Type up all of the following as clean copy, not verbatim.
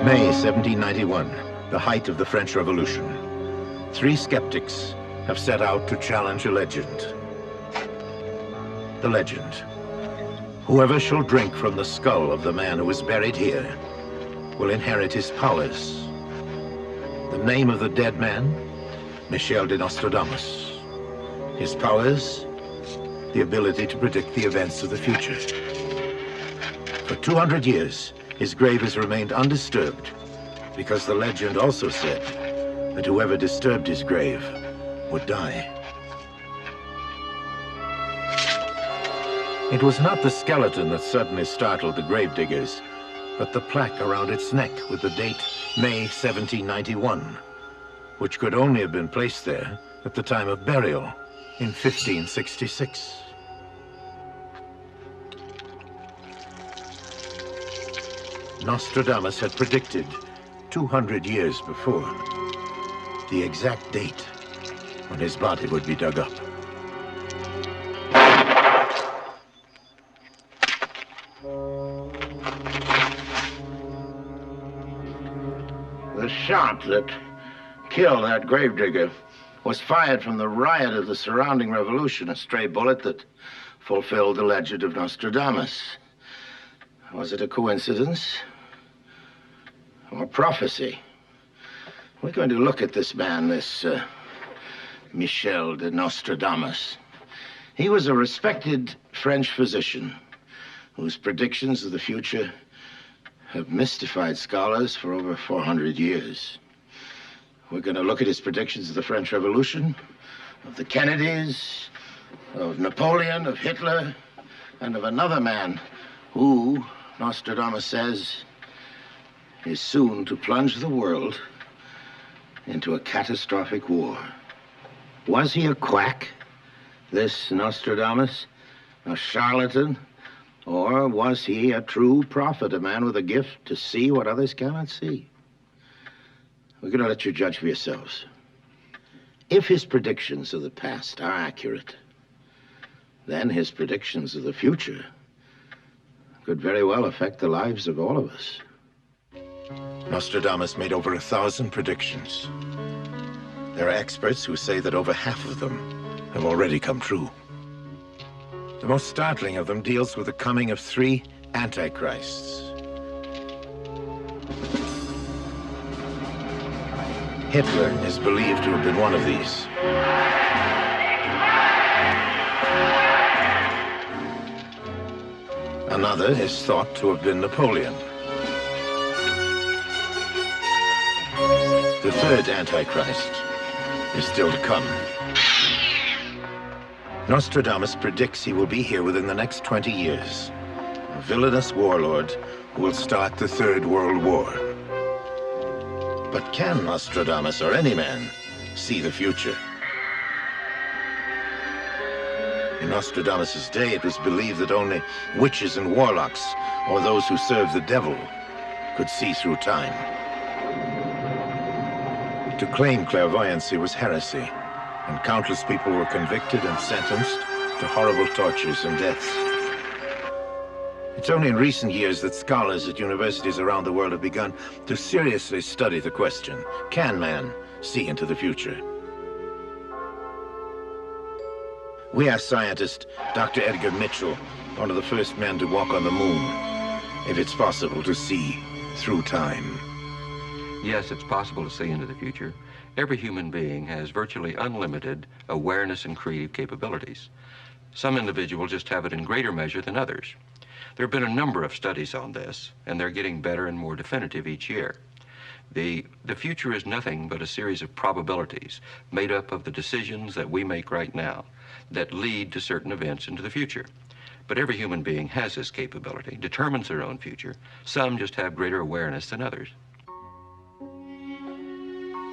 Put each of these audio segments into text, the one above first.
May 1791, the height of the French Revolution. 3 skeptics have set out to challenge a legend. The legend. Whoever shall drink from the skull of the man who is buried here will inherit his powers. The name of the dead man, Michel de Nostradamus. His powers, the ability to predict the events of the future. For 200 years, his grave has remained undisturbed because the legend also said that whoever disturbed his grave would die. It was not the skeleton that suddenly startled the gravediggers, but the plaque around its neck with the date May 1791, which could only have been placed there at the time of burial in 1566. Nostradamus had predicted 200 years before the exact date when his body would be dug up. The shot that killed that gravedigger was fired from the riot of the surrounding revolution, a stray bullet that fulfilled the legend of Nostradamus. Was it a coincidence or prophecy? We're going to look at this man, this Michel de Nostradamus. He was a respected French physician whose predictions of the future have mystified scholars for over 400 years. We're going to look at his predictions of the French Revolution, of the Kennedys, of Napoleon, of Hitler, and of another man who, Nostradamus says, is soon to plunge the world into a catastrophic war. Was he a quack, this Nostradamus, a charlatan, or was he a true prophet, a man with a gift to see what others cannot see? We're going to let you judge for yourselves. If his predictions of the past are accurate, then his predictions of the future could very well affect the lives of all of us. Nostradamus made over 1,000 predictions. There are experts who say that over half of them have already come true. The most startling of them deals with the coming of 3 antichrists. Hitler is believed to have been one of these. Another is thought to have been Napoleon. The 3rd Antichrist is still to come. Nostradamus predicts he will be here within the next 20 years. A villainous warlord who will start the 3rd World War. But can Nostradamus or any man see the future? In Nostradamus' day, it was believed that only witches and warlocks, or those who served the devil, could see through time. To claim clairvoyancy was heresy, and countless people were convicted and sentenced to horrible tortures and deaths. It's only in recent years that scholars at universities around the world have begun to seriously study the question, can man see into the future? We asked scientist Dr. Edgar Mitchell, one of the first men to walk on the moon, if it's possible to see through time. Yes, it's possible to see into the future. Every human being has virtually unlimited awareness and creative capabilities. Some individuals just have it in greater measure than others. There have been a number of studies on this, and they're getting better and more definitive each year. The future is nothing but a series of probabilities made up of the decisions that we make right now that lead to certain events into the future. But every human being has this capability, determines their own future. Some just have greater awareness than others.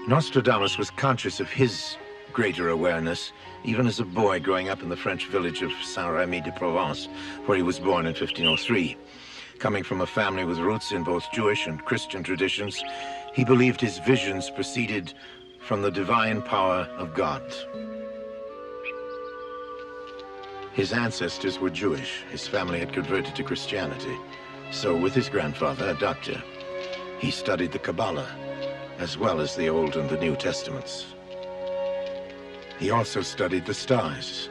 Nostradamus was conscious of his greater awareness, even as a boy growing up in the French village of Saint-Rémy-de-Provence, where he was born in 1503. Coming from a family with roots in both Jewish and Christian traditions, he believed his visions proceeded from the divine power of God. His ancestors were Jewish. His family had converted to Christianity. So, with his grandfather, a doctor, He studied the Kabbalah, as well as the Old and the New Testaments. He also studied the stars.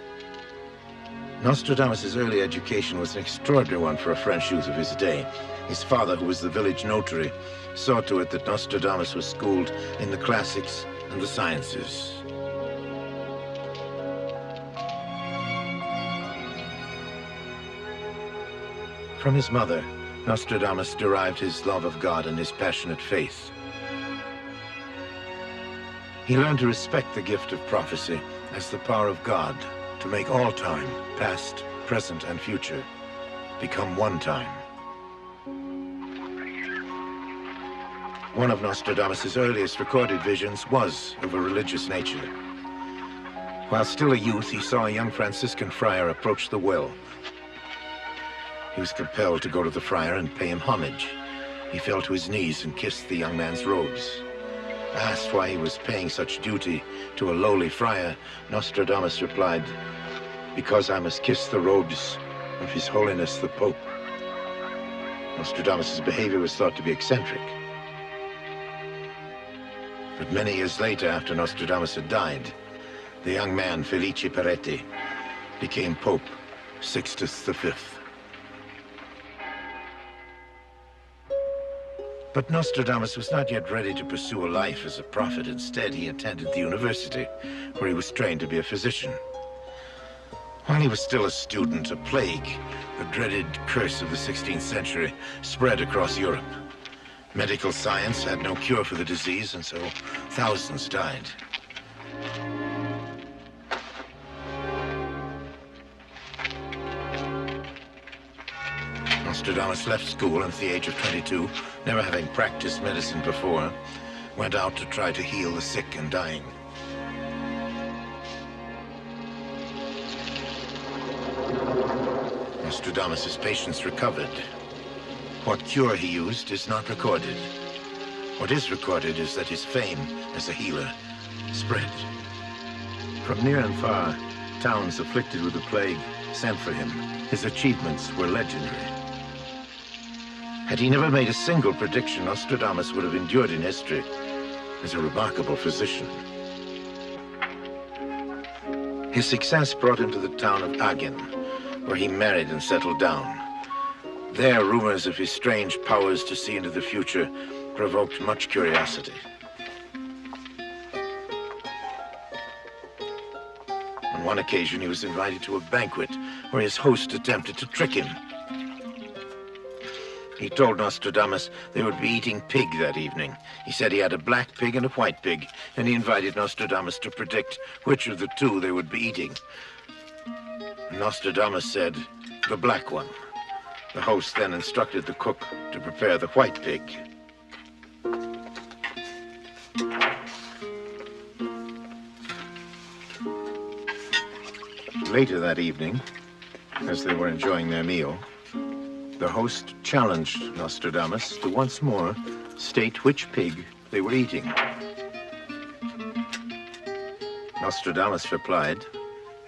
Nostradamus' early education was an extraordinary one for a French youth of his day. His father, who was the village notary, saw to it that Nostradamus was schooled in the classics and the sciences. From his mother, Nostradamus derived his love of God and his passionate faith. He learned to respect the gift of prophecy as the power of God to make all time, past, present, and future, become one time. One of Nostradamus' earliest recorded visions was of a religious nature. While still a youth, he saw a young Franciscan friar approach the well. He was compelled to go to the friar and pay him homage. He fell to his knees and kissed the young man's robes. Asked why he was paying such duty to a lowly friar, Nostradamus replied, "Because I must kiss the robes of His Holiness the Pope." Nostradamus' behavior was thought to be eccentric. But many years later, after Nostradamus had died, the young man, Felice Peretti, became Pope Sixtus V. But Nostradamus was not yet ready to pursue a life as a prophet. Instead, he attended the university, where he was trained to be a physician. While he was still a student, a plague, the dreaded curse of the 16th century, spread across Europe. Medical science had no cure for the disease, and so thousands died. Nostradamus left school at the age of 22, never having practiced medicine before, went out to try to heal the sick and dying. Nostradamus' patients recovered. What cure he used is not recorded. What is recorded is that his fame as a healer spread. From near and far, towns afflicted with the plague sent for him. His achievements were legendary. Had he never made a single prediction, Nostradamus would have endured in history as a remarkable physician. His success brought him to the town of Agen, where he married and settled down. There, rumors of his strange powers to see into the future provoked much curiosity. On one occasion, he was invited to a banquet where his host attempted to trick him. He told Nostradamus they would be eating pig that evening. He said he had a black pig and a white pig, and he invited Nostradamus to predict which of the two they would be eating. Nostradamus said, "The black one." The host then instructed the cook to prepare the white pig. Later that evening, as they were enjoying their meal, the host challenged Nostradamus to once more state which pig they were eating. Nostradamus replied,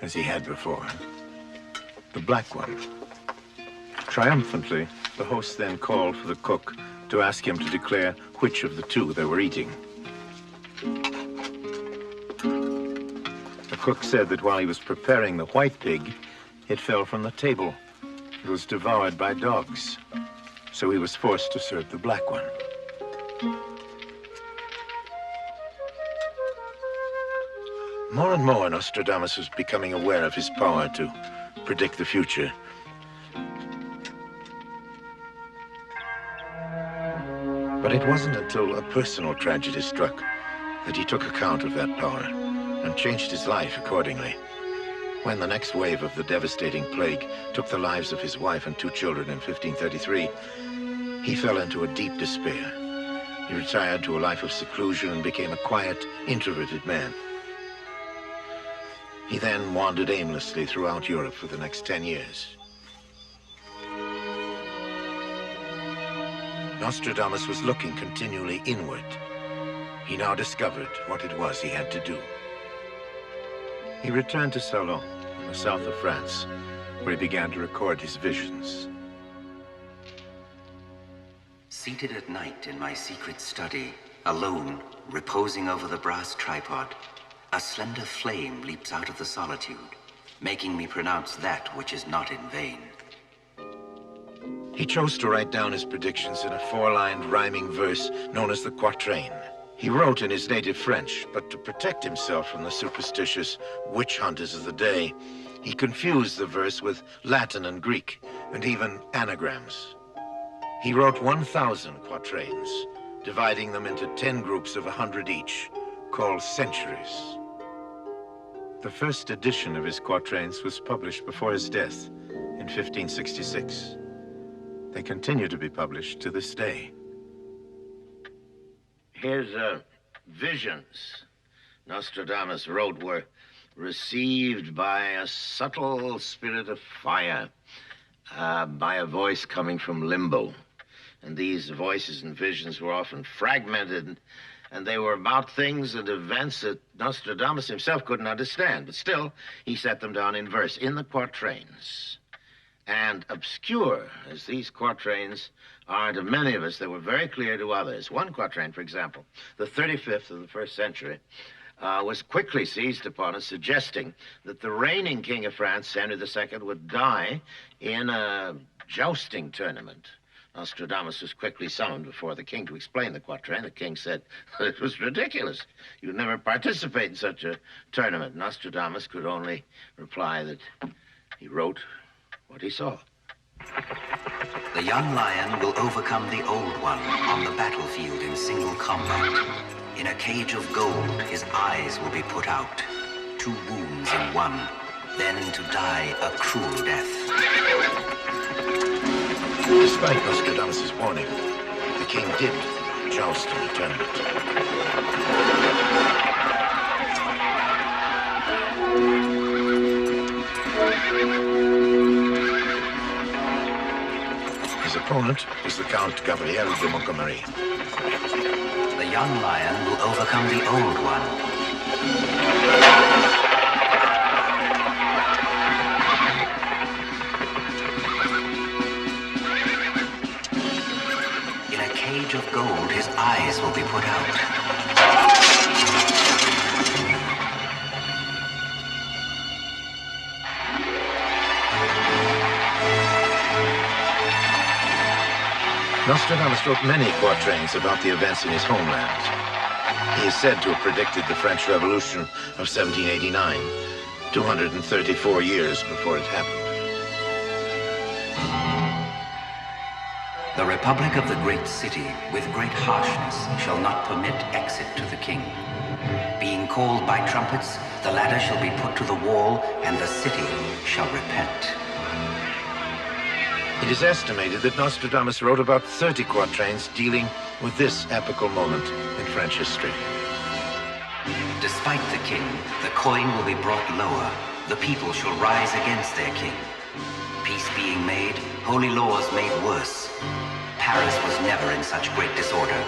as he had before, "The black one." Triumphantly, the host then called for the cook to ask him to declare which of the two they were eating. The cook said that while he was preparing the white pig, it fell from the table. It was devoured by dogs, so he was forced to serve the black one. More and more, Nostradamus was becoming aware of his power to predict the future. But it wasn't until a personal tragedy struck that he took account of that power and changed his life accordingly. When the next wave of the devastating plague took the lives of his wife and 2 children in 1533, he fell into a deep despair. He retired to a life of seclusion and became a quiet, introverted man. He then wandered aimlessly throughout Europe for the next 10 years. Nostradamus was looking continually inward. He now discovered what it was he had to do. He returned to Salon, in the south of France, where he began to record his visions. Seated at night in my secret study, alone, reposing over the brass tripod, a slender flame leaps out of the solitude, making me pronounce that which is not in vain. He chose to write down his predictions in a four-lined rhyming verse known as the quatrain. He wrote in his native French, but to protect himself from the superstitious witch hunters of the day, he confused the verse with Latin and Greek, and even anagrams. He wrote 1,000 quatrains, dividing them into 10 groups of 100 each, called centuries. The first edition of his quatrains was published before his death in 1566. They continue to be published to this day. His visions, Nostradamus wrote, were received by a subtle spirit of fire, by a voice coming from limbo. And these voices and visions were often fragmented, and they were about things and events that Nostradamus himself couldn't understand. But still, he set them down in verse, in the quatrains. And obscure as these quatrains are to many of us, they were very clear to others. One quatrain, for example, the 35th of the first century, was quickly seized upon as suggesting that the reigning king of France, Henry II, would die in a jousting tournament. Nostradamus was quickly summoned before the king to explain the quatrain. The king said it was ridiculous. You would never participate in such a tournament. Nostradamus could only reply that he wrote what he saw. The young lion will overcome the old one on the battlefield in single combat. In a cage of gold, his eyes will be put out. 2 wounds in one, then to die a cruel death. Despite Nostradamus' warning, the king did joust in the tournament. His opponent was the Count Gabriel de Montgomery. The young lion will overcome the old one. Of gold, his eyes will be put out. Nostradamus wrote many quatrains about the events in his homeland. He is said to have predicted the French Revolution of 1789, 234 years before it happened. The Republic of the great city, with great harshness, shall not permit exit to the king. Being called by trumpets, the ladder shall be put to the wall, and the city shall repent. It is estimated that Nostradamus wrote about 30 quatrains dealing with this epical moment in French history. Despite the king, the coin will be brought lower. The people shall rise against their king. Peace being made, holy laws made worse. Paris was never in such great disorder.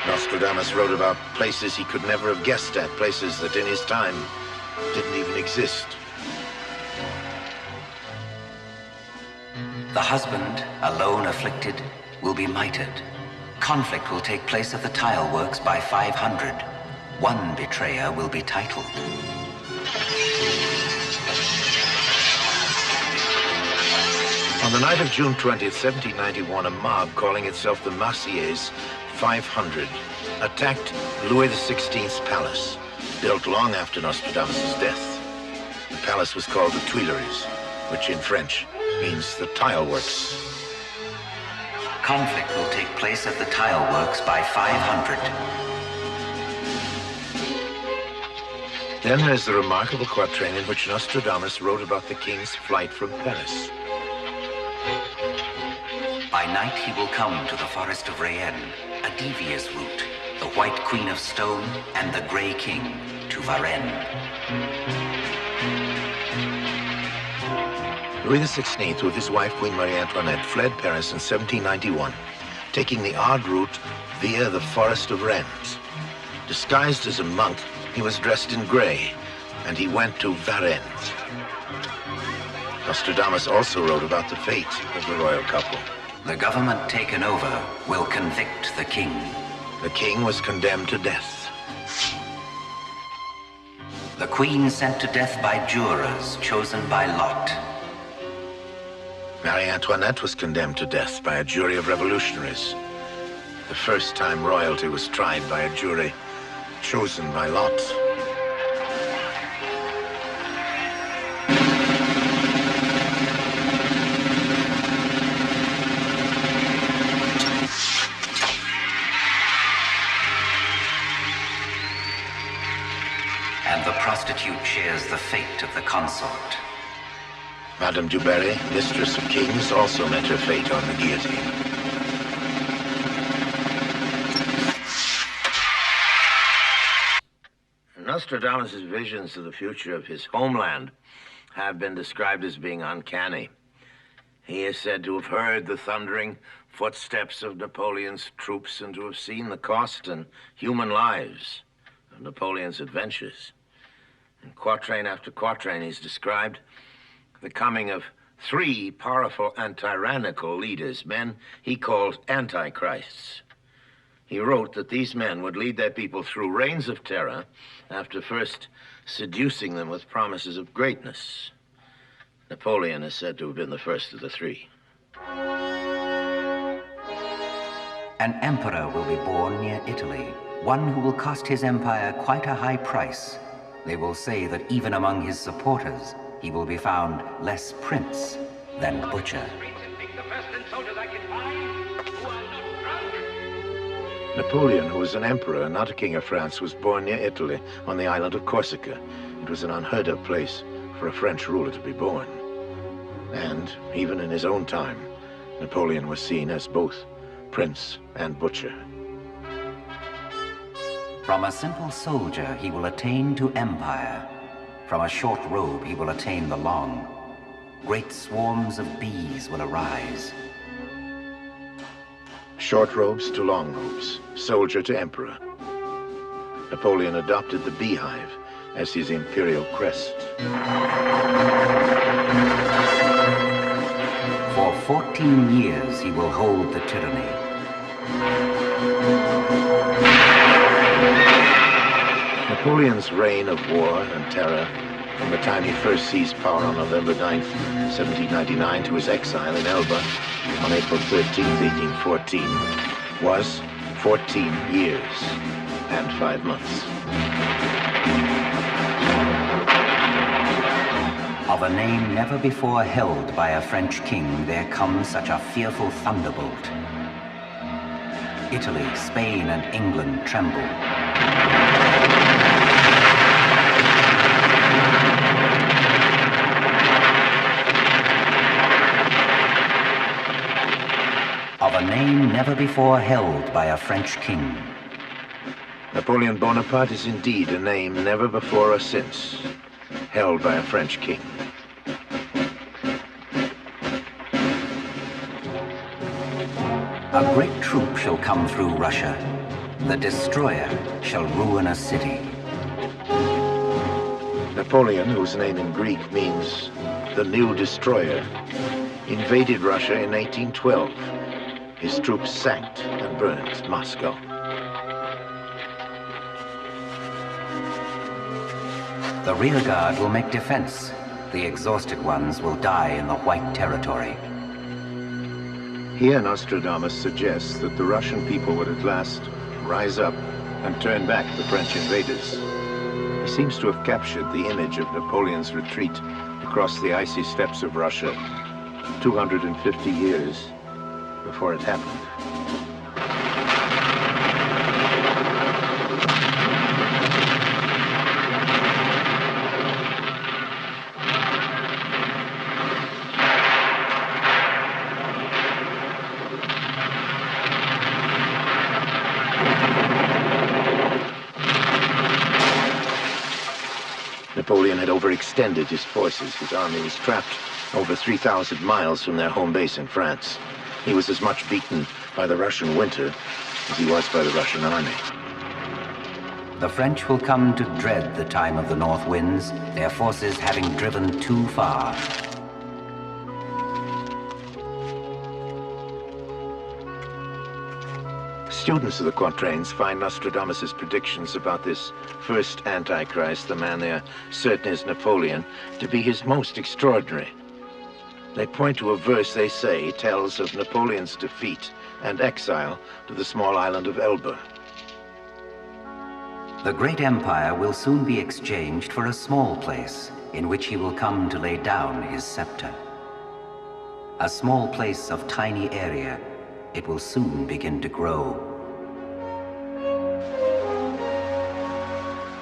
Nostradamus wrote about places he could never have guessed at, places that in his time didn't even exist. The husband, alone afflicted, will be mitred. Conflict will take place at the tile works by 500. One betrayer will be titled. On the night of June 20th, 1791, a mob calling itself the Marseillaise 500 attacked Louis XVI's palace, built long after Nostradamus' death. The palace was called the Tuileries, which in French means the tile works. Conflict will take place at the tile works by 500. Then there's the remarkable quatrain in which Nostradamus wrote about the king's flight from Paris. By night he will come to the forest of Rayennes, a devious route, the White Queen of Stone and the Grey King to Varennes. Louis XVI, with his wife Queen Marie Antoinette, fled Paris in 1791, taking the odd route via the forest of Rennes. Disguised as a monk, he was dressed in gray, and he went to Varennes. Nostradamus also wrote about the fate of the royal couple. The government taken over will convict the king. The king was condemned to death. The queen sent to death by jurors chosen by lot. Marie Antoinette was condemned to death by a jury of revolutionaries. The first time royalty was tried by a jury chosen by lot. And the prostitute shares the fate of the consort. Madame du Barry, mistress of kings, also met her fate on the guillotine. Nostradamus' visions of the future of his homeland have been described as being uncanny. He is said to have heard the thundering footsteps of Napoleon's troops and to have seen the cost and human lives of Napoleon's adventures. In quatrain after quatrain, he's described the coming of 3 powerful and tyrannical leaders, men he called antichrists. He wrote that these men would lead their people through reigns of terror after first seducing them with promises of greatness. Napoleon is said to have been the first of the 3. An emperor will be born near Italy, one who will cost his empire quite a high price. They will say that even among his supporters, he will be found less prince than butcher. Napoleon, who was an emperor and not a king of France, was born near Italy on the island of Corsica. It was an unheard of place for a French ruler to be born. And even in his own time, Napoleon was seen as both prince and butcher. From a simple soldier, he will attain to empire. From a short robe, he will attain the long. Great swarms of bees will arise. Short robes to long robes, soldier to emperor. Napoleon adopted the beehive as his imperial crest. For 14 years, he will hold the tyranny. Napoleon's reign of war and terror, from the time he first seized power on November 9th, 1799, to his exile in Elba on April 13th, 1814, was 14 years and 5 months. Of a name never before held by a French king, there comes such a fearful thunderbolt. Italy, Spain, and England tremble. Of a name never before held by a French king. Napoleon Bonaparte is indeed a name never before or since held by a French king. A great troop shall come through Russia. The destroyer shall ruin a city. Napoleon, whose name in Greek means the new destroyer, invaded Russia in 1812. His troops sacked and burned Moscow. The rear guard will make defense. The exhausted ones will die in the White Territory. Here Nostradamus suggests that the Russian people would at last rise up and turn back the French invaders. He seems to have captured the image of Napoleon's retreat across the icy steppes of Russia 250 years before it happened. Napoleon had overextended his forces. His army was trapped over 3,000 miles from their home base in France. He was as much beaten by the Russian winter as he was by the Russian army. The French will come to dread the time of the north winds, their forces having driven too far. Students of the quatrains find Nostradamus' predictions about this first Antichrist, the man they are certain is Napoleon, to be his most extraordinary. They point to a verse they say tells of Napoleon's defeat and exile to the small island of Elba. The great empire will soon be exchanged for a small place in which he will come to lay down his scepter. A small place of tiny area, it will soon begin to grow.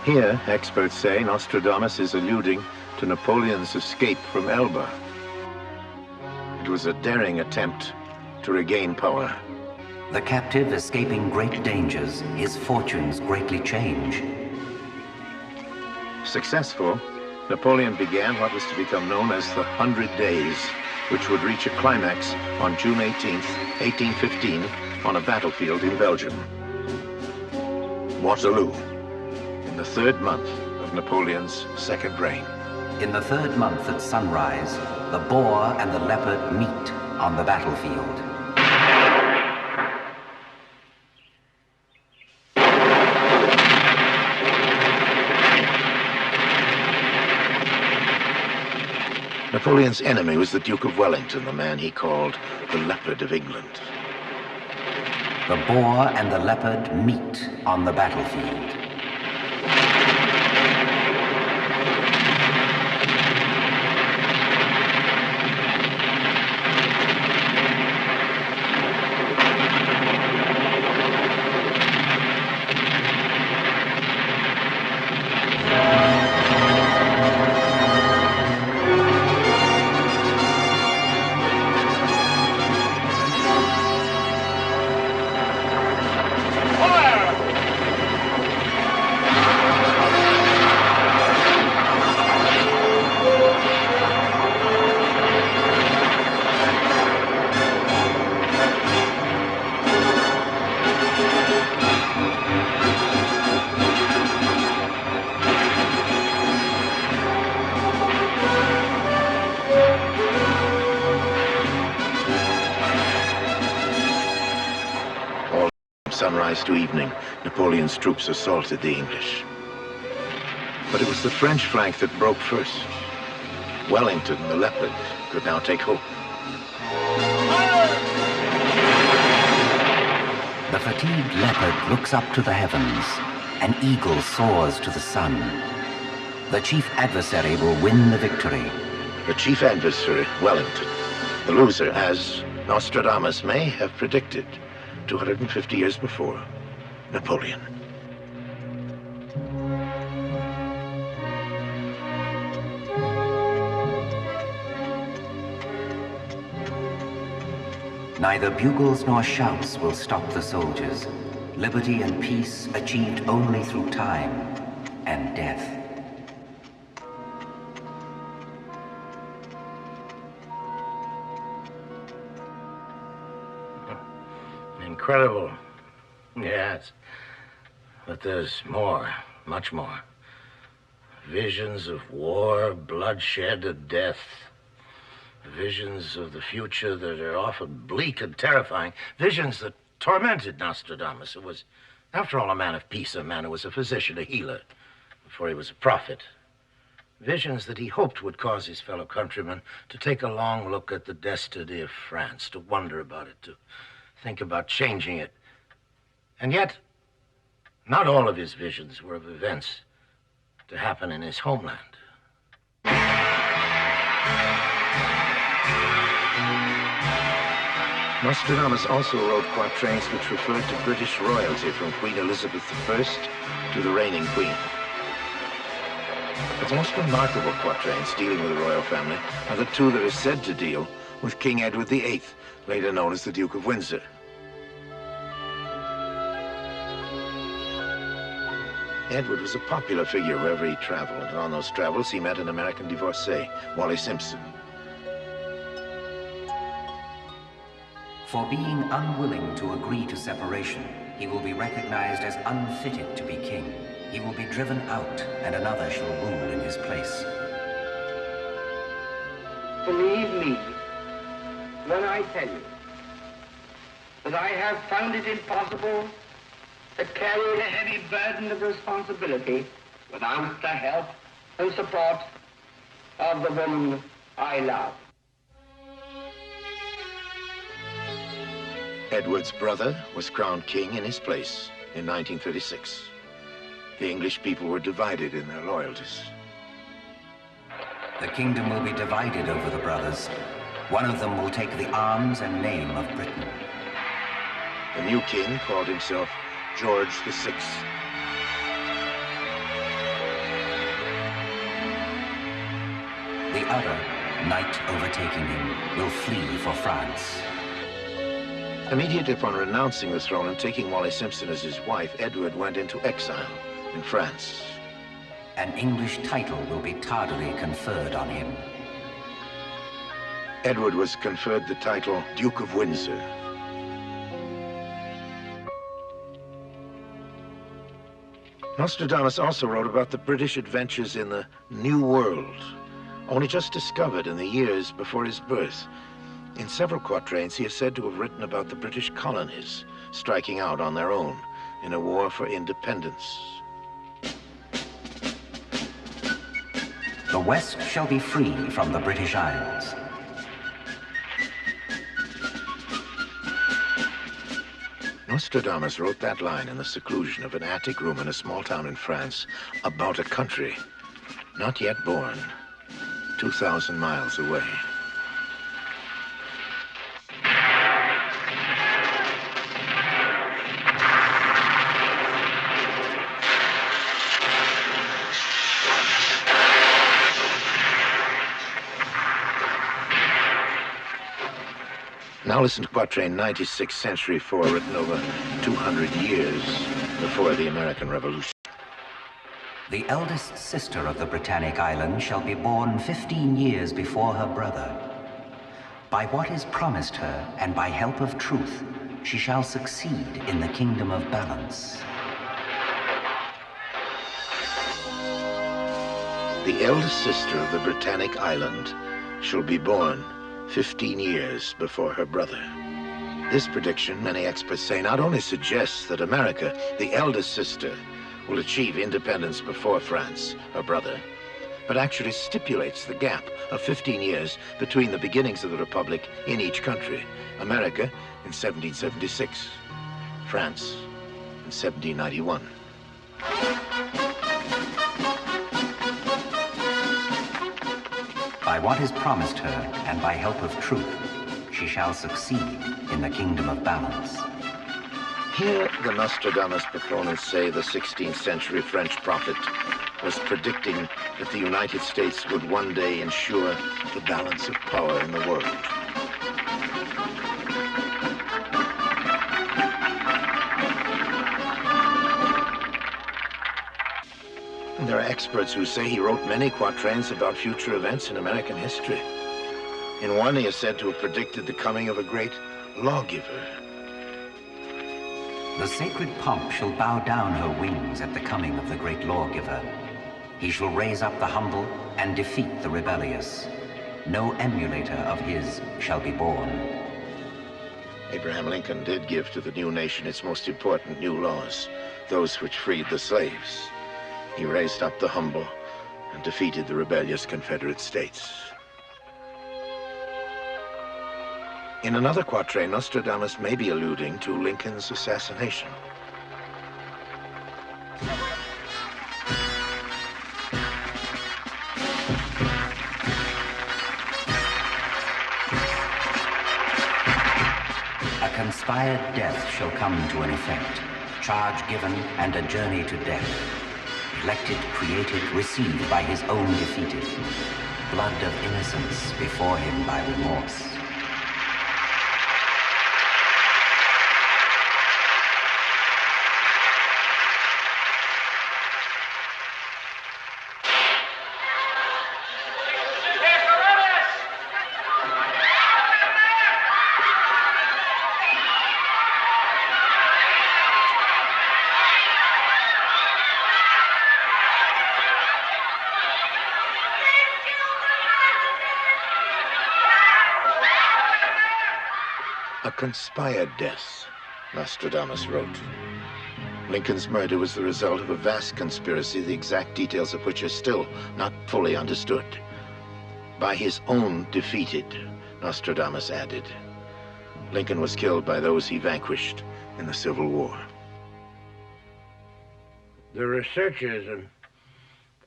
Here, experts say, Nostradamus is alluding to Napoleon's escape from Elba. It was a daring attempt to regain power. The captive escaping great dangers, his fortunes greatly change. Successful, Napoleon began what was to become known as the 100 Days, which would reach a climax on June 18th, 1815, on a battlefield in Belgium. Waterloo, in the third month of Napoleon's second reign. In the third month at sunrise, the boar and the leopard meet on the battlefield. Napoleon's enemy was the Duke of Wellington, the man he called the Leopard of England. The boar and the leopard meet on the battlefield. Sunrise to evening, Napoleon's troops assaulted the English. But it was the French flank that broke first. Wellington, the Leopard, could now take hope. The fatigued leopard looks up to the heavens. An eagle soars to the sun. The chief adversary will win the victory. The chief adversary, Wellington. The loser, as Nostradamus may have predicted 250 years before, Napoleon. Neither bugles nor shouts will stop the soldiers. Liberty and peace achieved only through time and death. Incredible. Yes. But there's more, much more. Visions of war, bloodshed, and death. Visions of the future that are often bleak and terrifying. Visions that tormented Nostradamus, who was, after all, a man of peace, a man who was a physician, a healer, before he was a prophet. Visions that he hoped would cause his fellow countrymen to take a long look at the destiny of France, to wonder about it, to think about changing it. And yet, not all of his visions were of events to happen in his homeland. Nostradamus also wrote quatrains which referred to British royalty from Queen Elizabeth I to the reigning queen. Its most remarkable quatrains dealing with the royal family are the two that are said to deal with King Edward VIII, later known as the Duke of Windsor. Edward was a popular figure wherever he traveled, and on those travels he met an American divorcee, Wally Simpson. For being unwilling to agree to separation, he will be recognized as unfitted to be king. He will be driven out, and another shall rule in his place. Believe me when I tell you that I have found it impossible to carry the heavy burden of responsibility without the help and support of the woman I love. Edward's brother was crowned king in his place in 1936. The English people were divided in their loyalties. The kingdom will be divided over the brothers. One of them will take the arms and name of Britain. The new king called himself George VI. The other, night overtaking him, will flee for France. Immediately upon renouncing the throne and taking Molly Simpson as his wife, Edward went into exile in France. An English title will be tardily conferred on him. Edward was conferred the title Duke of Windsor. Nostradamus also wrote about the British adventures in the New World, only just discovered in the years before his birth. In several quatrains, he is said to have written about the British colonies striking out on their own in a war for independence. The West shall be free from the British Isles. Nostradamus wrote that line in the seclusion of an attic room in a small town in France about a country not yet born, 2,000 miles away. Now listen to quatrain 96, Century 4, written over 200 years before the American Revolution. The eldest sister of the Britannic Island shall be born 15 years before her brother. By what is promised her, and by help of truth, she shall succeed in the kingdom of balance. The eldest sister of the Britannic Island shall be born 15 years before her brother. This prediction, many experts say, not only suggests that America, the eldest sister, will achieve independence before France, her brother, but actually stipulates the gap of 15 years between the beginnings of the Republic in each country. America in 1776, France in 1791. By what is promised her, and by help of truth, she shall succeed in the kingdom of balance. Here, the Nostradamus proponents say the 16th century French prophet was predicting that the United States would one day ensure the balance of power in the world. And there are experts who say he wrote many quatrains about future events in American history. In one, he is said to have predicted the coming of a great lawgiver. The sacred pomp shall bow down her wings at the coming of the great lawgiver. He shall raise up the humble and defeat the rebellious. No emulator of his shall be born. Abraham Lincoln did give to the new nation its most important new laws, those which freed the slaves. He raised up the humble and defeated the rebellious Confederate States. In another quatrain, Nostradamus may be alluding to Lincoln's assassination. A conspired death shall come to an effect, charge given and a journey to death. Elected, created, received by his own defeated. Blood of innocence before him by remorse. A conspired death, Nastradamus wrote. Lincoln's murder was the result of a vast conspiracy, the exact details of which are still not fully understood. By his own defeated, Nostradamus added. Lincoln was killed by those he vanquished in the Civil War. The researchers and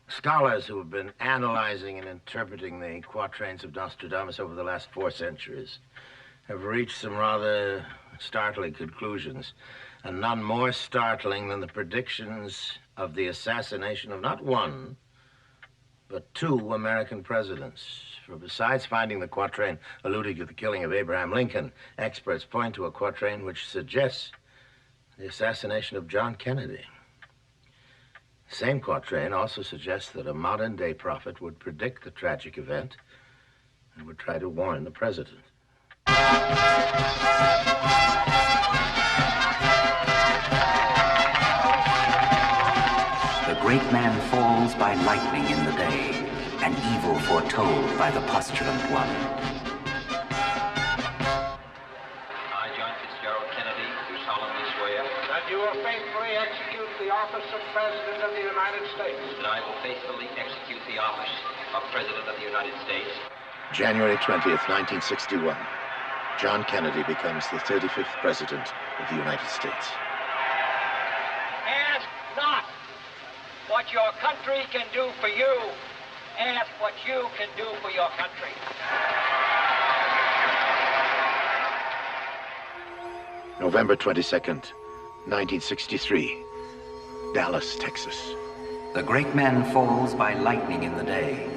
scholars who have been analyzing and interpreting the quatrains of Nostradamus over the last 4 centuries have reached some rather startling conclusions, and none more startling than the predictions of the assassination of not one, but 2 American presidents. For besides finding the quatrain alluding to the killing of Abraham Lincoln, experts point to a quatrain which suggests the assassination of John Kennedy. The same quatrain also suggests that a modern-day prophet would predict the tragic event and would try to warn the president. The great man falls by lightning in the day, an evil foretold by the postulant one. I, John Fitzgerald Kennedy, do solemnly swear that you will faithfully execute the office of President of the United States. that I will faithfully execute the office of President of the United States. January 20th, 1961. John Kennedy becomes the 35th President of the United States. Ask not what your country can do for you. Ask what you can do for your country. November 22nd, 1963. Dallas, Texas. The great man falls by lightning in the day.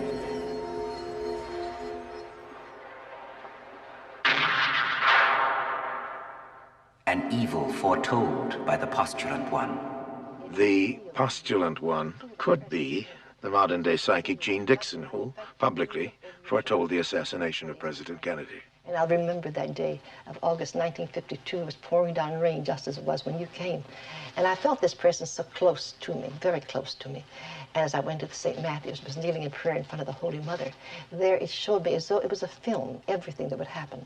An evil foretold by the postulant one. The postulant one could be the modern-day psychic Gene Dixon, who publicly foretold the assassination of President Kennedy. And I'll remember that day of August 1952. It was pouring down rain, just as it was when you came. And I felt this presence so close to me, very close to me. And as I went to the St. Matthew's, was kneeling in prayer in front of the Holy Mother, there it showed me as though it was a film, everything that would happen.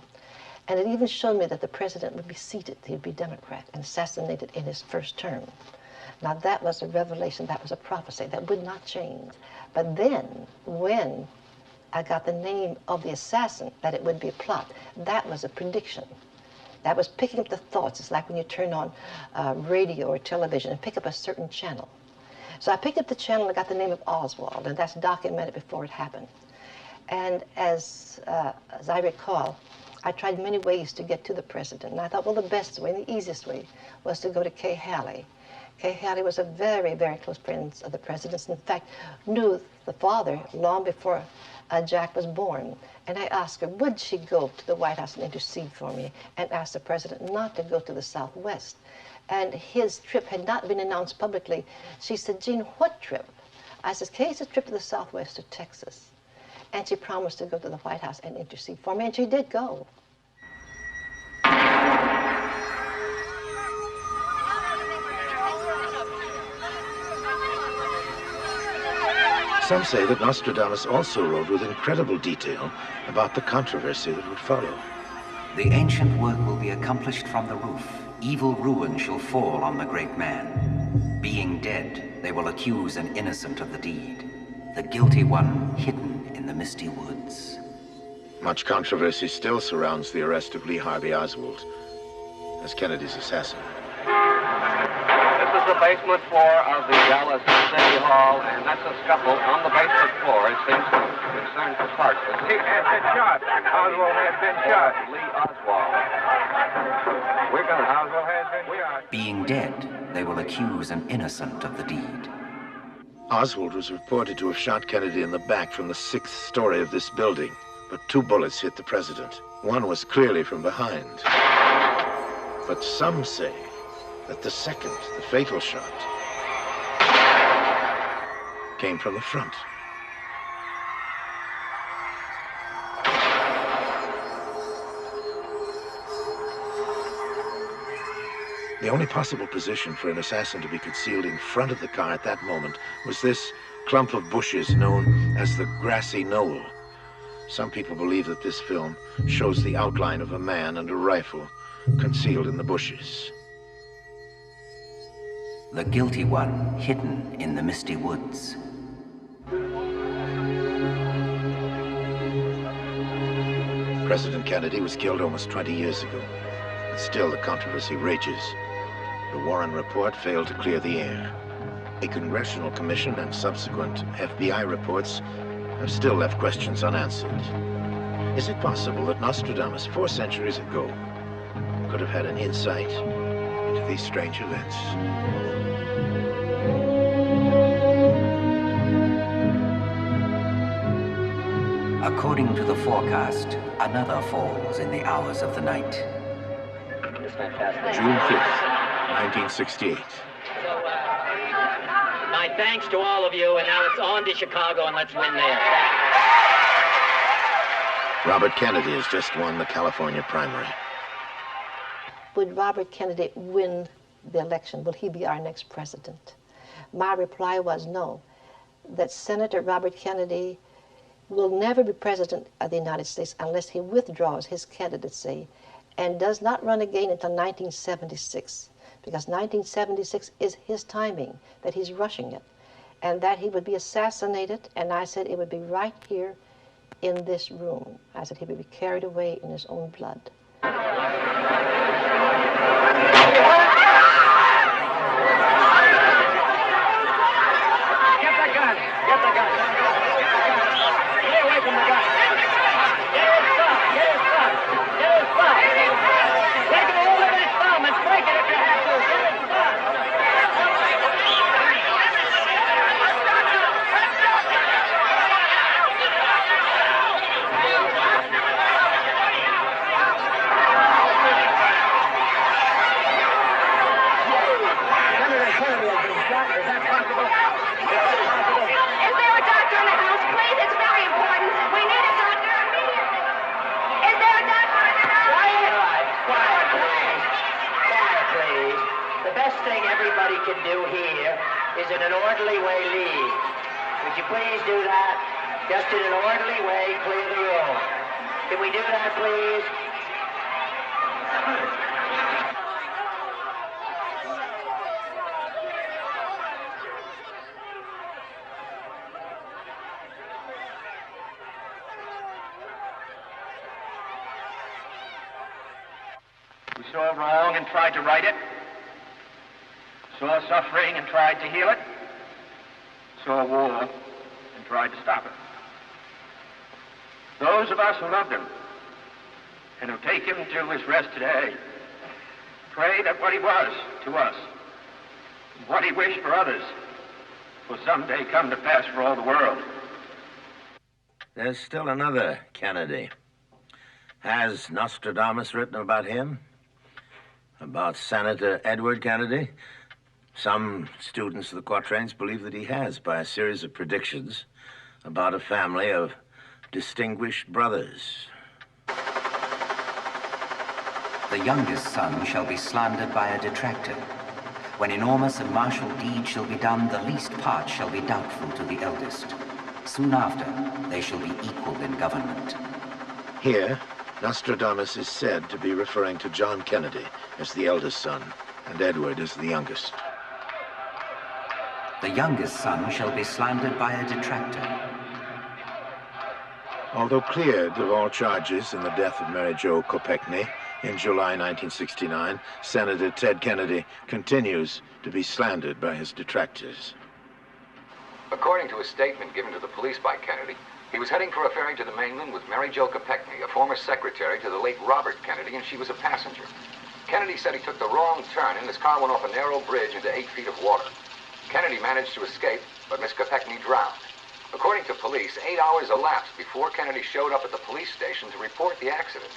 And it even showed me that the president would be seated, he'd be Democrat, and assassinated in his first term. Now that was a revelation, that was a prophecy, that would not change. But then, when I got the name of the assassin, that it would be a plot, that was a prediction. That was picking up the thoughts. It's like when you turn on radio or television and pick up a certain channel. So I picked up the channel and got the name of Oswald, and that's documented before it happened. And as I recall, I tried many ways to get to the president, and I thought, well, the best way and the easiest way was to go to Kay Haley. Kay Haley was a very, very close friend of the president's. In fact, knew the father long before Jack was born. And I asked her, would she go to the White House and intercede for me, and ask the president not to go to the Southwest. And his trip had not been announced publicly. She said, Gene, what trip? I said, Kay's a trip to the Southwest, to Texas. And she promised to go to the White House and intercede for me, and she did go. Some say that Nostradamus also wrote with incredible detail about the controversy that would follow. The ancient work will be accomplished from the roof. Evil ruin shall fall on the great man. Being dead, they will accuse an innocent of the deed. The guilty one hidden in the misty woods. Much controversy still surrounds the arrest of Lee Harvey Oswald as Kennedy's assassin. This is the basement floor of the Dallas City Hall, and that's a scuffle on the basement floor. It seems to concern the park. He had been shot. Oswald had been shot. Lee Oswald. Oswald has been shot. Being dead, they will accuse an innocent of the deed. Oswald was reported to have shot Kennedy in the back from the 6th story of this building, but 2 bullets hit the president. One was clearly from behind. But some say that the second, the fatal shot, came from the front. The only possible position for an assassin to be concealed in front of the car at that moment was this clump of bushes known as the grassy knoll. Some people believe that this film shows the outline of a man and a rifle concealed in the bushes. The guilty one hidden in the misty woods. President Kennedy was killed almost 20 years ago, but still the controversy rages. The Warren report failed to clear the air. A congressional commission and subsequent FBI reports have still left questions unanswered. Is it possible that Nostradamus, 4 centuries ago, could have had an insight into these strange events? According to the forecast, another falls in the hours of the night. June 5th, 1968. My thanks to all of you, and now it's on to Chicago, and let's win there. Robert Kennedy has just won the California primary. Would Robert Kennedy win the election? Will he be our next president? My reply was no, that Senator Robert Kennedy will never be president of the United States unless he withdraws his candidacy and does not run again until 1976, because 1976 is his timing, that he's rushing it, and that he would be assassinated, and I said it would be right here in this room. I said he would be carried away in his own blood. We saw wrong and tried to right it. Saw suffering and tried to heal it. Saw war and tried to stop it. Those of us who loved him and who take him to his rest today pray that what he was to us, and what he wished for others, will someday come to pass for all the world. There's still another Kennedy. Has Nostradamus written about him? About Senator Edward Kennedy? Some students of the quatrains believe that he has, by a series of predictions about a family of distinguished brothers. The youngest son shall be slandered by a detractor. When enormous and martial deeds shall be done, the least part shall be doubtful to the eldest. Soon after, they shall be equal in government. Here, Nostradamus is said to be referring to John Kennedy as the eldest son, and Edward as the youngest. The youngest son shall be slandered by a detractor. Although cleared of all charges in the death of Mary Jo Kopechne in July 1969, Senator Ted Kennedy continues to be slandered by his detractors. According to a statement given to the police by Kennedy, he was heading for a ferry to the mainland with Mary Jo Kopechne, a former secretary to the late Robert Kennedy, and she was a passenger. Kennedy said he took the wrong turn and his car went off a narrow bridge into 8 feet of water. Kennedy managed to escape, but Miss Kopechne drowned. According to police, 8 hours elapsed before Kennedy showed up at the police station to report the accident.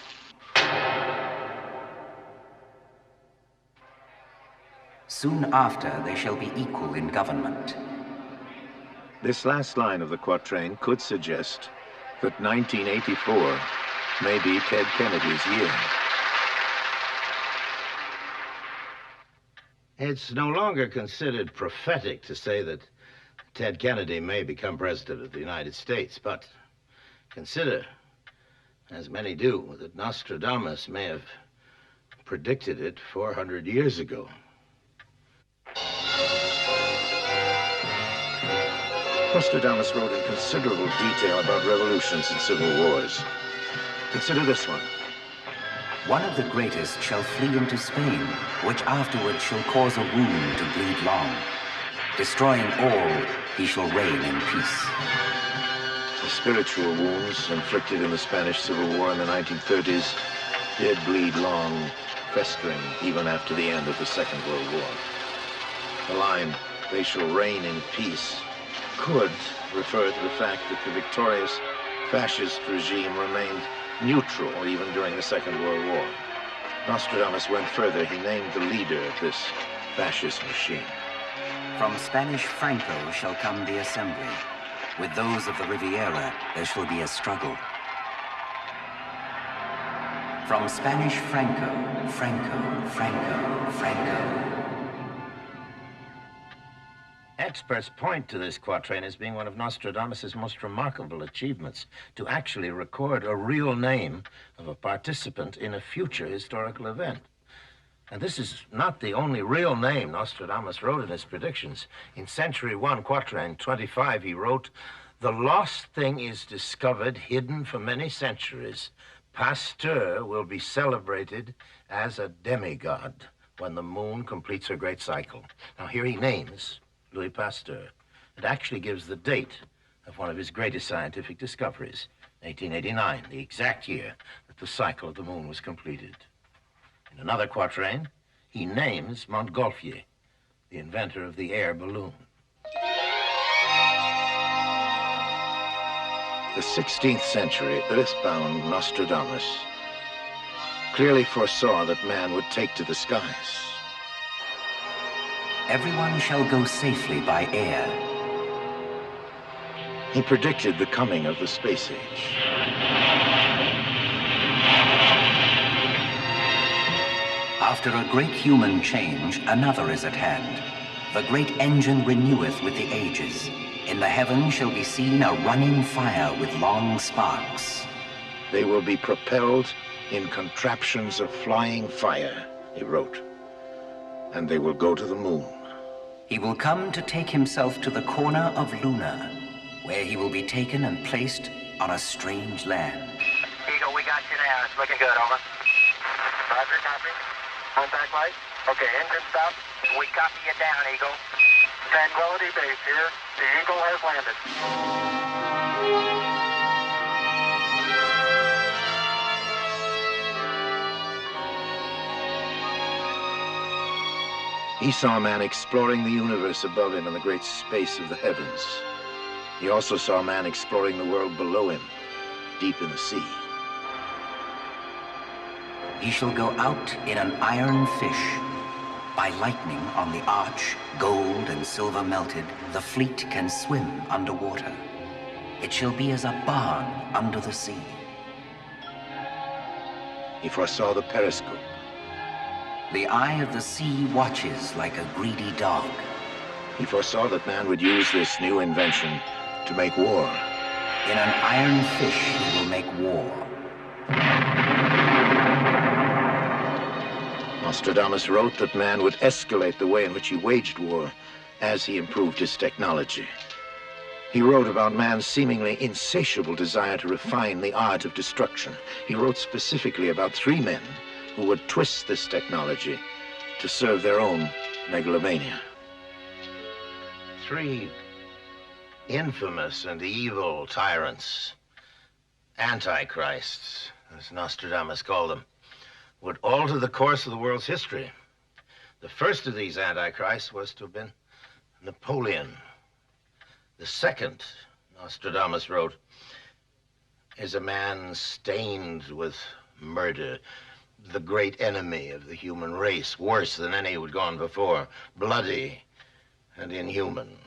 Soon after, they shall be equal in government. This last line of the quatrain could suggest that 1984 may be Ted Kennedy's year. It's no longer considered prophetic to say that Ted Kennedy may become president of the United States, but consider as many do, that Nostradamus may have predicted it 400 years ago. Nostradamus wrote in considerable detail about revolutions and civil wars. Consider this one. One of the greatest shall flee into Spain, which afterwards shall cause a wound to bleed long. Destroying all, he shall reign in peace. The spiritual wounds inflicted in the Spanish Civil War in the 1930s did bleed long, festering even after the end of the Second World War. The line, "they shall reign in peace," could refer to the fact that the victorious fascist regime remained neutral even during the Second World War. Nostradamus went further. He named the leader of this fascist machine. From Spanish Franco shall come the assembly. With those of the Riviera, there shall be a struggle. From Spanish Franco, Franco, Franco, Franco. Experts point to this quatrain as being one of Nostradamus' most remarkable achievements, to actually record a real name of a participant in a future historical event. And this is not the only real name Nostradamus wrote in his predictions. In Century 1, quatrain 25, he wrote, "The lost thing is discovered, hidden for many centuries. Pasteur will be celebrated as a demigod when the moon completes her great cycle." Now here he names Louis Pasteur. It actually gives the date of one of his greatest scientific discoveries, 1889, the exact year that the cycle of the moon was completed. In another quatrain, he names Montgolfier, the inventor of the air balloon. The 16th century earthbound Nostradamus clearly foresaw that man would take to the skies. Everyone shall go safely by air. He predicted the coming of the space age. After a great human change, another is at hand. The great engine reneweth with the ages. In the heaven shall be seen a running fire with long sparks. They will be propelled in contraptions of flying fire, he wrote, and they will go to the moon. He will come to take himself to the corner of Luna, where he will be taken and placed on a strange land. Eagle, we got you now. It's looking good, over. Roger, copy. Contact light. Okay, engine stop. We copy you down, Eagle. Tranquility Base here. The Eagle has landed. He saw man exploring the universe above him and the great space of the heavens. He also saw man exploring the world below him, deep in the sea. He shall go out in an iron fish. By lightning on the arch, gold and silver melted, the fleet can swim underwater. It shall be as a barn under the sea. He foresaw the periscope. The eye of the sea watches like a greedy dog. He foresaw that man would use this new invention to make war. In an iron fish he will make war. Nostradamus wrote that man would escalate the way in which he waged war as he improved his technology. He wrote about man's seemingly insatiable desire to refine the art of destruction. He wrote specifically about 3 men who would twist this technology to serve their own megalomania. 3 infamous and evil tyrants, antichrists, as Nostradamus called them, would alter the course of the world's history. The first of these antichrists was to have been Napoleon. The second, Nostradamus wrote, is a man stained with murder, the great enemy of the human race, worse than any who had gone before, bloody and inhuman.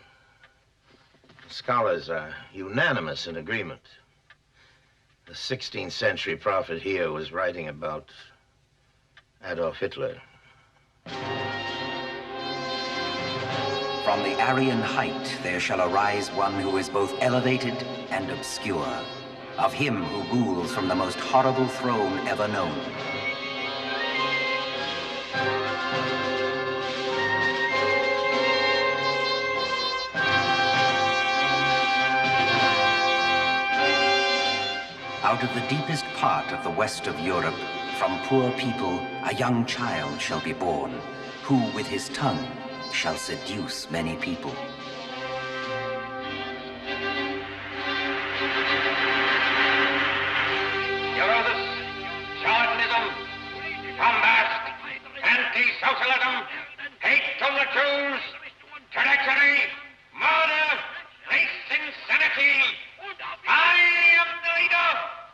Scholars are unanimous in agreement. The 16th century prophet here was writing about Adolf Hitler. From the Aryan height there shall arise one who is both elevated and obscure, of him who rules from the most horrible throne ever known. Out of the deepest part of the west of Europe, from poor people, a young child shall be born, who with his tongue shall seduce many people. Erosis, charlatanism, bombast, anti-socialism, hate to the Jews, treachery, murder, base insanity. I am the leader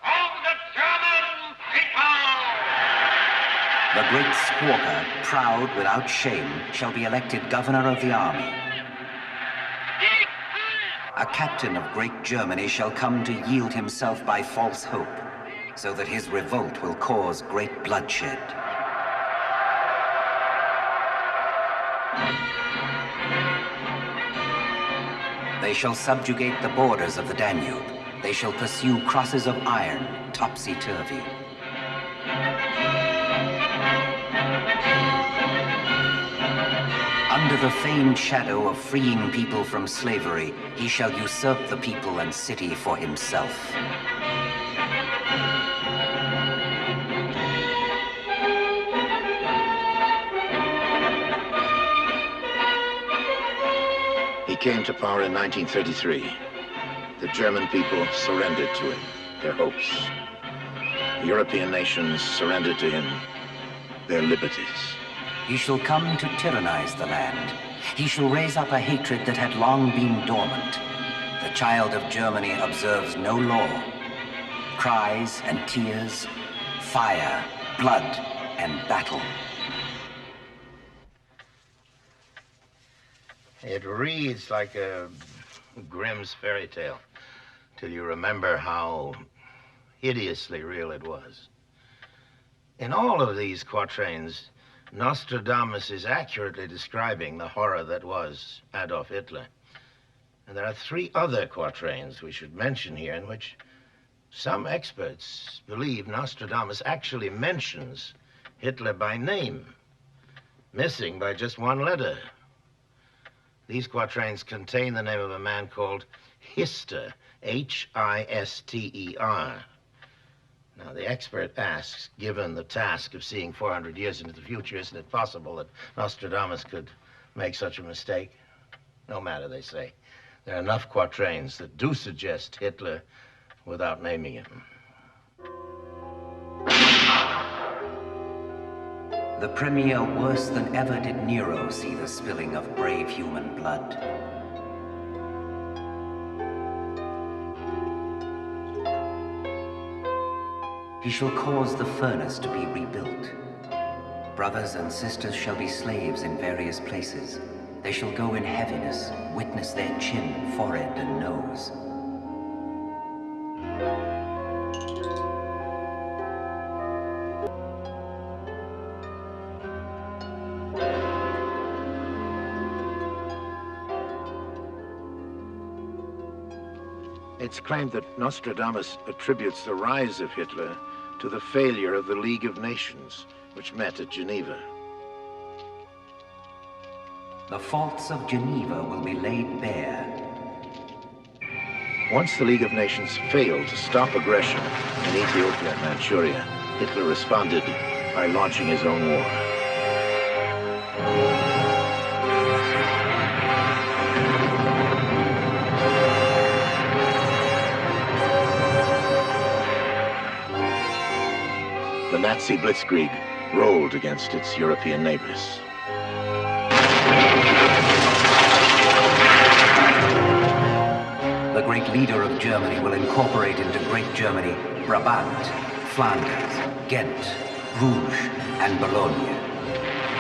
of the German people! The great squawker, proud without shame, shall be elected governor of the army. A captain of great Germany shall come to yield himself by false hope, so that his revolt will cause great bloodshed. They shall subjugate the borders of the Danube. They shall pursue crosses of iron, topsy-turvy. Under the feigned shadow of freeing people from slavery, he shall usurp the people and city for himself. He came to power in 1933. The German people surrendered to him their hopes. The European nations surrendered to him their liberties. He shall come to tyrannize the land. He shall raise up a hatred that had long been dormant. The child of Germany observes no law. Cries and tears, fire, blood, and battle. It reads like a Grimm's fairy tale till you remember how hideously real it was. In all of these quatrains, Nostradamus is accurately describing the horror that was Adolf Hitler. And there are three other quatrains we should mention here in which some experts believe Nostradamus actually mentions Hitler by name, missing by just one letter. These quatrains contain the name of a man called Hister, H-I-S-T-E-R. Now, the expert asks, given the task of seeing 400 years into the future, isn't it possible that Nostradamus could make such a mistake? No matter, they say. There are enough quatrains that do suggest Hitler without naming him. The Premier worse than ever did Nero see the spilling of brave human blood. He shall cause the furnace to be rebuilt. Brothers and sisters shall be slaves in various places. They shall go in heaviness, witness their chin, forehead, and nose. It's claimed that Nostradamus attributes the rise of Hitler to the failure of the League of Nations, which met at Geneva. The faults of Geneva will be laid bare. Once the League of Nations failed to stop aggression in Ethiopia and Manchuria, Hitler responded by launching his own war. The Nazi blitzkrieg rolled against its European neighbors. The great leader of Germany will incorporate into Great Germany Brabant, Flanders, Ghent, Bruges, and Bologna.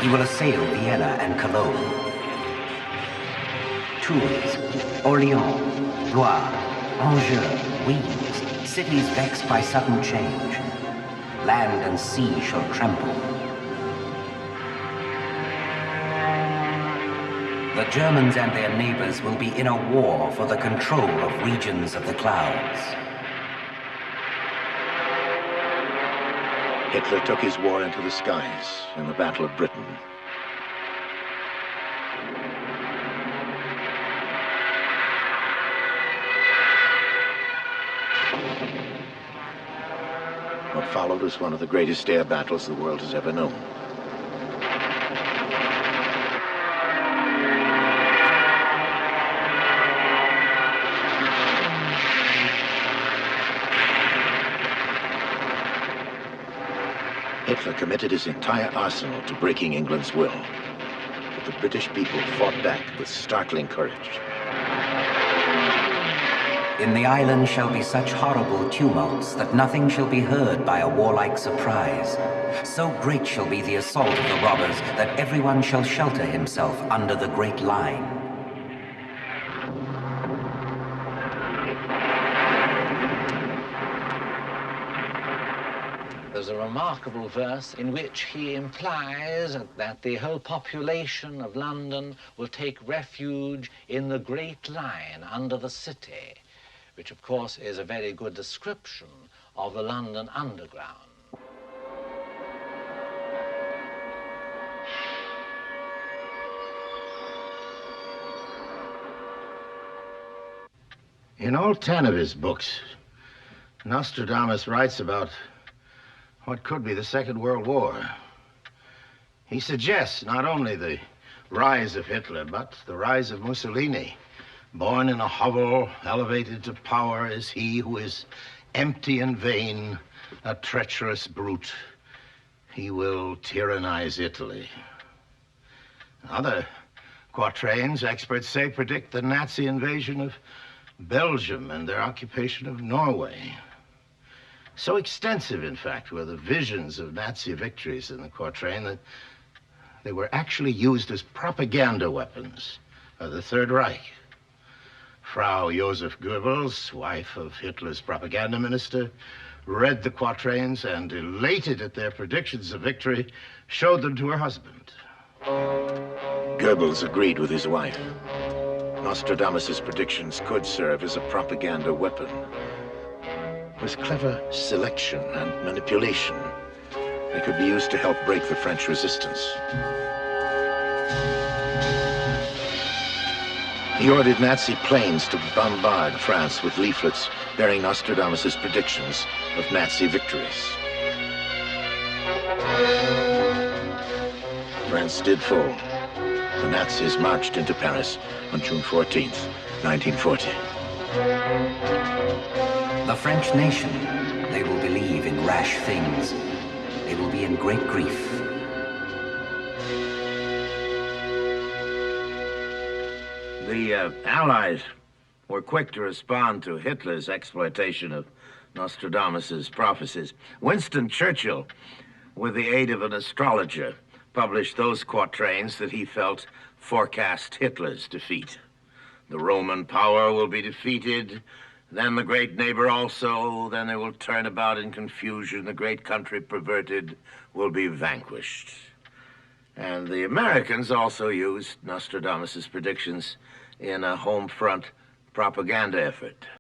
He will assail Vienna and Cologne. Tours, Orléans, Blois, Angers, Reims, cities vexed by sudden change. Land and sea shall tremble. The Germans and their neighbors will be in a war for the control of regions of the clouds. Hitler took his war into the skies in the Battle of Britain. What followed was one of the greatest air battles the world has ever known. Hitler committed his entire arsenal to breaking England's will. But the British people fought back with startling courage. In the island shall be such horrible tumults that nothing shall be heard by a warlike surprise. So great shall be the assault of the robbers that everyone shall shelter himself under the great line. There's a remarkable verse in which he implies that the whole population of London will take refuge in the Great Line under the city, which of course is a very good description of the London Underground. In all 10 of his books, Nostradamus writes about what could be the Second World War. He suggests not only the rise of Hitler, but the rise of Mussolini. Born in a hovel, elevated to power, is he who is empty and vain, a treacherous brute. He will tyrannize Italy. Other quatrains, experts say, predict the Nazi invasion of Belgium and their occupation of Norway. So extensive, in fact, were the visions of Nazi victories in the quatrain that they were actually used as propaganda weapons by the Third Reich. Frau Joseph Goebbels, wife of Hitler's propaganda minister, read the quatrains and, elated at their predictions of victory, showed them to her husband. Goebbels agreed with his wife. Nostradamus' predictions could serve as a propaganda weapon. With clever selection and manipulation, they could be used to help break the French resistance. He ordered Nazi planes to bombard France with leaflets bearing Nostradamus' predictions of Nazi victories. France did fall. The Nazis marched into Paris on June 14th, 1940. The French nation, they will believe in rash things. They will be in great grief. The Allies were quick to respond to Hitler's exploitation of Nostradamus' prophecies. Winston Churchill, with the aid of an astrologer, published those quatrains that he felt forecast Hitler's defeat. The Roman power will be defeated, then the great neighbor also, then they will turn about in confusion, the great country perverted will be vanquished. And the Americans also used Nostradamus' predictions in a home front propaganda effort.